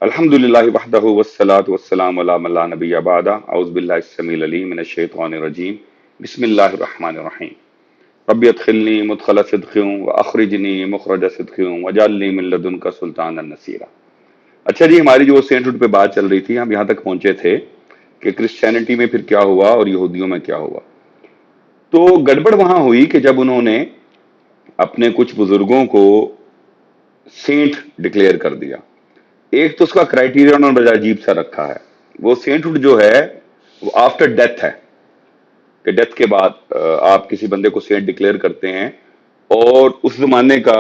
الحمدللہ وحدہ والصلاة والسلام علی من لا نبی بعدہ اعوذ باللہ السمیع العلیم من الشیطان الرجیم بسم اللہ الرحمن الرحیم رب ادخلنی مدخل صدق واخرجنی مخرج صدق واجعلنی من لدنک سلطانا نصیرا۔ اچھا جی، ہماری جو سینٹ پہ بات چل رہی تھی، ہم یہاں تک پہنچے تھے کہ کرسچینٹی میں پھر کیا ہوا اور یہودیوں میں کیا ہوا۔ تو گڑبڑ وہاں ہوئی کہ جب انہوں نے اپنے کچھ بزرگوں کو سینٹ ڈکلیئر کر دیا، ایک تو اس کا کرائیٹیریا انہوں نے بڑا عجیب سا رکھا ہے۔ وہ سینٹ جو ہے وہ آفٹر ڈیتھ ہے، کہ ڈیتھ کے بعد آپ کسی بندے کو سینٹ ڈکلیئر کرتے ہیں اور اس زمانے کا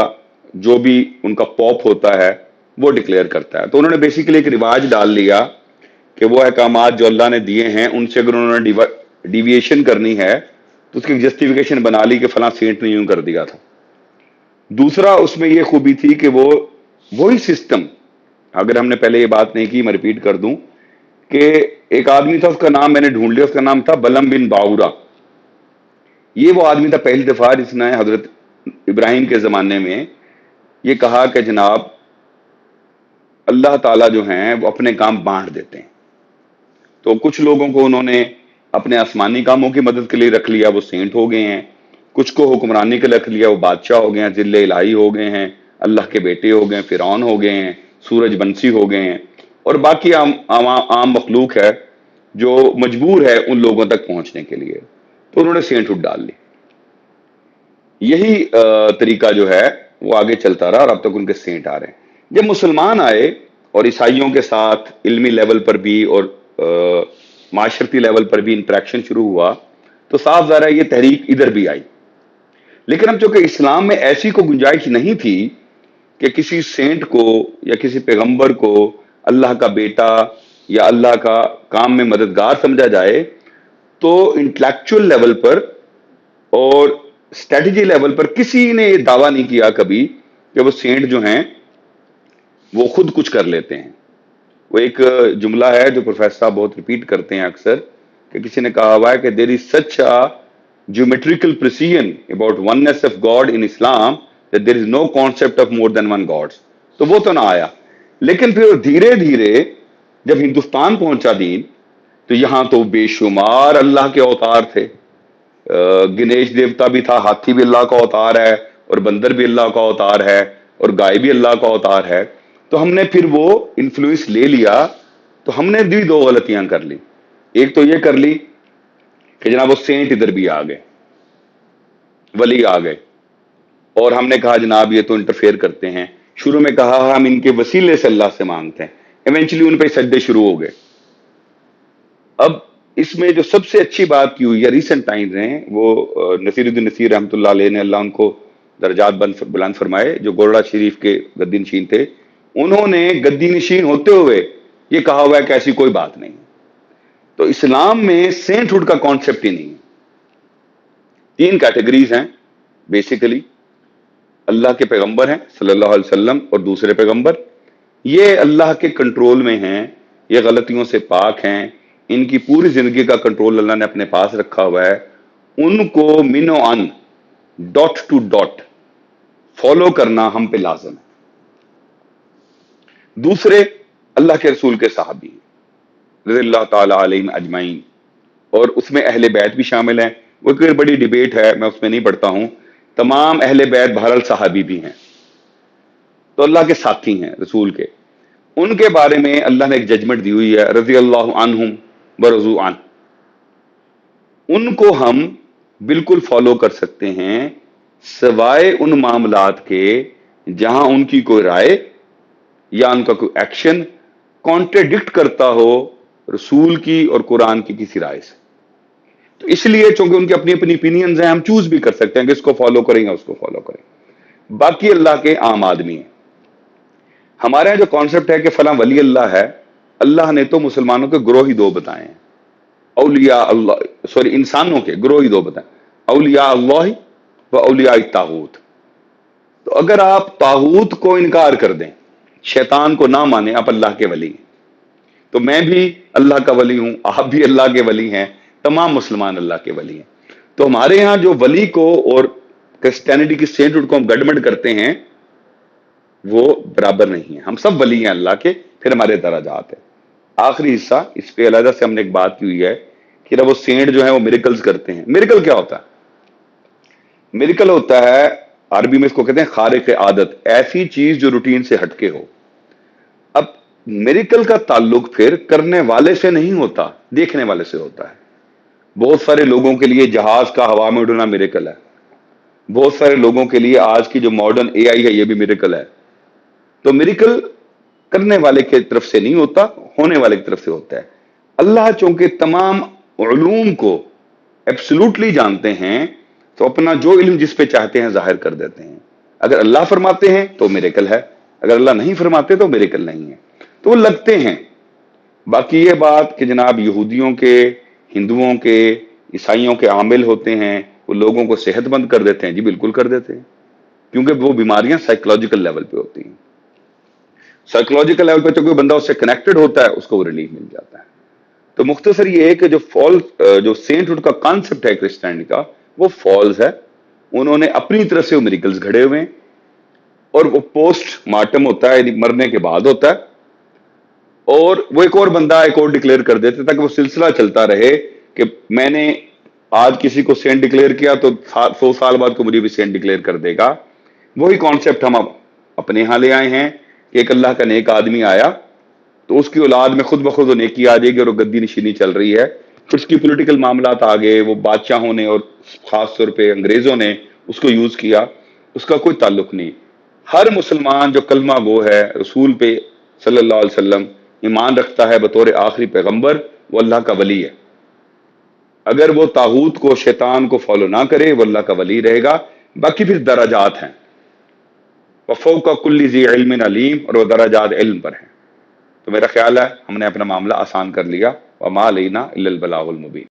جو بھی ان کا پوپ ہوتا ہے وہ ڈکلیئر کرتا ہے۔ تو انہوں نے بیسیکلی ایک رواج ڈال لیا کہ وہ احکامات جو اللہ نے دیے ہیں ان سے اگر انہوں نے ڈیویشن کرنی ہے تو اس کی جسٹیفیکیشن بنا لی کہ فلاں سینٹ نے یوں کر دیا تھا۔ دوسرا اس میں یہ خوبی تھی کہ وہ وہی سسٹم، اگر ہم نے پہلے یہ بات نہیں کی میں ریپیٹ کر دوں، کہ ایک آدمی تھا، اس کا نام میں نے ڈھونڈ لیا، اس کا نام تھا بلم بن باورا۔ یہ وہ آدمی تھا پہلی دفعہ جس نے حضرت ابراہیم کے زمانے میں یہ کہا کہ جناب اللہ تعالیٰ جو ہیں وہ اپنے کام بانٹ دیتے ہیں۔ تو کچھ لوگوں کو انہوں نے اپنے آسمانی کاموں کی مدد کے لیے رکھ لیا، وہ سینٹ ہو گئے ہیں۔ کچھ کو حکمرانی کے رکھ لیا، وہ بادشاہ ہو گئے ہیں، ذل الہی ہو گئے ہیں، اللہ کے بیٹے ہو گئے ہیں، فرعون ہو گئے ہیں، سورج بنسی ہو گئے ہیں، اور باقی عام مخلوق ہے جو مجبور ہے ان لوگوں تک پہنچنے کے لیے۔ تو انہوں نے سینٹ ہوڈ ڈال لی۔ یہی طریقہ جو ہے وہ آگے چلتا رہا اور اب تک ان کے سینٹ آ رہے ہیں۔ جب مسلمان آئے اور عیسائیوں کے ساتھ علمی لیول پر بھی اور معاشرتی لیول پر بھی انٹریکشن شروع ہوا تو صاف ظاہر ہے یہ تحریک ادھر بھی آئی۔ لیکن اب چونکہ اسلام میں ایسی کو گنجائش نہیں تھی کہ کسی سینٹ کو یا کسی پیغمبر کو اللہ کا بیٹا یا اللہ کا کام میں مددگار سمجھا جائے، تو انٹلیکچوئل لیول پر اور اسٹریٹجی لیول پر کسی نے یہ دعویٰ نہیں کیا کبھی کہ وہ سینٹ جو ہیں وہ خود کچھ کر لیتے ہیں۔ وہ ایک جملہ ہے جو پروفیسر صاحب بہت ریپیٹ کرتے ہیں اکثر، کہ کسی نے کہا ہوا ہے کہ دیر از سچ اے geometrical precision about oneness of God in Islam that there is no concept of more than one gods۔ تو وہ تو نہ آیا، لیکن پھر دھیرے دھیرے جب ہندوستان پہنچا دین تو یہاں تو بے شمار اللہ کے اوتار تھے۔ گنیش دیوتا بھی تھا، ہاتھی بھی اللہ کا اوتار ہے، اور بندر بھی اللہ کا اوتار ہے، اور گائے بھی اللہ کا اوتار ہے۔ تو ہم نے پھر وہ انفلوئنس لے لیا، تو ہم نے بھی دو غلطیاں کر لی۔ ایک تو یہ کر لی کہ جناب وہ سینٹ ادھر بھی آ گئے، ولی آ گئے، اور ہم نے کہا جناب یہ تو انٹرفیئر کرتے ہیں۔ شروع میں کہا ہم ان کے وسیلے سے اللہ سے مانگتے ہیں، ایونچولی ان پہ سجدے شروع ہو گئے۔ اب اس میں جو سب سے اچھی بات کی ہوئی ہے ریسنٹ ٹائمز ہیں، وہ نصیر الدین نصیر رحمۃ اللہ علیہ نے، اللہ ان کو درجات بلند فرمائے، جو گورڑا شریف کے گدی نشین تھے، انہوں نے گدی نشین ہوتے ہوئے یہ کہا ہوا ہے کہ ایسی کوئی بات نہیں۔ تو اسلام میں سینٹ ہوڈ کا کانسیپٹ ہی نہیں ہے۔ تین کیٹیگریز ہیں بیسیکلی، اللہ کے پیغمبر ہیں صلی اللہ علیہ وسلم اور دوسرے پیغمبر، یہ اللہ کے کنٹرول میں ہیں، یہ غلطیوں سے پاک ہیں، ان کی پوری زندگی کا کنٹرول اللہ نے اپنے پاس رکھا ہوا ہے، ان کو من و ان، ڈاٹ ٹو ڈاٹ فالو کرنا ہم پہ لازم ہے۔ دوسرے اللہ کے رسول کے صحابی ہیں رضی اللہ تعالی علیہم اجمعین، اور اس میں اہل بیت بھی شامل ہیں۔ وہ ایک بڑی ڈیبیٹ ہے، میں اس میں نہیں پڑھتا ہوں۔ تمام اہل بیت بہرحال صحابی بھی ہیں، تو اللہ کے ساتھی ہیں رسول کے۔ ان کے بارے میں اللہ نے ایک ججمنٹ دی ہوئی ہے، رضی اللہ عنہم ورضوا عنہ۔ ان کو ہم بالکل فالو کر سکتے ہیں سوائے ان معاملات کے جہاں ان کی کوئی رائے یا ان کا کوئی ایکشن کانٹرڈکٹ کرتا ہو رسول کی اور قرآن کی کسی رائے سے۔ تو اس لیے چونکہ ان کی اپنی اپنی opinions ہیں، ہم چوز بھی کر سکتے ہیں کہ اس کو فالو کریں یا اس کو فالو کریں۔ باقی اللہ کے عام آدمی ہیں۔ ہمارے یہاں جو کانسیپٹ ہے کہ فلاں ولی اللہ ہے، اللہ نے تو مسلمانوں کے گروہ ہی دو بتائے ہیں، اولیاء اللہ، انسانوں کے گروہ ہی دو بتائے، اولیاء اللہ و اولیاء الطاغوت۔ تو اگر آپ طاغوت کو انکار کر دیں، شیطان کو نہ مانیں، آپ اللہ کے ولی ہیں۔ تو میں بھی اللہ کا ولی ہوں، آپ بھی اللہ کے ولی ہیں، تمام مسلمان اللہ کے ولی ہیں۔ تو ہمارے یہاں جو ولی کو اور کرسچینٹی کی سینٹ ہوڈ کو ہم گڈمنڈ کرتے ہیں وہ برابر نہیں ہے۔ ہم سب ولی ہیں اللہ کے، پھر ہمارے درجات ہے۔ آخری حصہ اس پہ علیحدہ سے ہم نے ایک بات کی ہوئی ہے کہ جب وہ سینٹ جو ہیں وہ میریکلز کرتے ہیں۔ میریکل کیا ہوتا ہے؟ میریکل ہوتا ہے، عربی میں اس کو کہتے ہیں خارق عادت، ایسی چیز جو روٹین سے ہٹ کے ہو۔ اب میریکل کا تعلق پھر کرنے والے سے نہیں ہوتا، دیکھنے والے سے ہوتا ہے۔ بہت سارے لوگوں کے لیے جہاز کا ہوا میں اڑنا میریکل ہے، بہت سارے لوگوں کے لیے آج کی جو ماڈرن اے آئی ہے یہ بھی میریکل ہے۔ تو میریکل کرنے والے کی طرف سے نہیں ہوتا، ہونے والے کی طرف سے ہوتا ہے۔ اللہ چونکہ تمام علوم کو ایبسلوٹلی جانتے ہیں تو اپنا جو علم جس پہ چاہتے ہیں ظاہر کر دیتے ہیں۔ اگر اللہ فرماتے ہیں تو میریکل ہے، اگر اللہ نہیں فرماتے تو میریکل نہیں ہے، تو وہ لگتے ہیں۔ باقی یہ بات کہ جناب یہودیوں کے، ہندوؤں کے، عیسائیوں کے عامل ہوتے ہیں، وہ لوگوں کو صحت مند کر دیتے ہیں، جی بالکل کر دیتے ہیں، کیونکہ وہ بیماریاں سائیکولوجیکل لیول پہ ہوتی ہیں۔ سائیکولوجیکل لیول پہ تو کوئی بندہ اس سے کنیکٹڈ ہوتا ہے اس کو وہ ریلیف مل جاتا ہے۔ تو مختصر یہ ہے کہ جو سینٹ ہوڈ کا کانسیپٹ ہے کرسچینٹی کا، وہ فالز ہے۔ انہوں نے اپنی طرف سے وہ میریکلز گھڑے ہوئے ہیں، اور وہ پوسٹ مارٹم ہوتا ہے، یعنی مرنے کے بعد ہوتا ہے، اور وہ ایک اور بندہ ایک اور ڈکلیئر کر دیتے تاکہ وہ سلسلہ چلتا رہے کہ میں نے آج کسی کو سینٹ ڈکلیئر کیا تو 100 سال بعد کو مجھے بھی سینٹ ڈکلیئر کر دے گا۔ وہی کانسیپٹ ہم اب اپنے یہاں لے آئے ہیں کہ ایک اللہ کا نیک آدمی آیا تو اس کی اولاد میں خود بخود وہ نیکی آ جائے گی، اور وہ گدی نشینی چل رہی ہے۔ پھر اس کی پولیٹیکل معاملات آگے، وہ بادشاہوں نے اور خاص طور پہ انگریزوں نے اس کو یوز کیا، اس کا کوئی تعلق نہیں۔ ہر مسلمان جو کلمہ گو ہے، رسول پہ صلی اللہ علیہ وسلم ایمان رکھتا ہے بطور آخری پیغمبر، وہ اللہ کا ولی ہے۔ اگر وہ طاغوت کو، شیطان کو فالو نہ کرے، وہ اللہ کا ولی رہے گا۔ باقی پھر درجات ہیں، وفوق کل ذی علم علیم، اور وہ درجات علم پر ہیں۔ تو میرا خیال ہے ہم نے اپنا معاملہ آسان کر لیا۔ وما علینا الا البلاغ المبین۔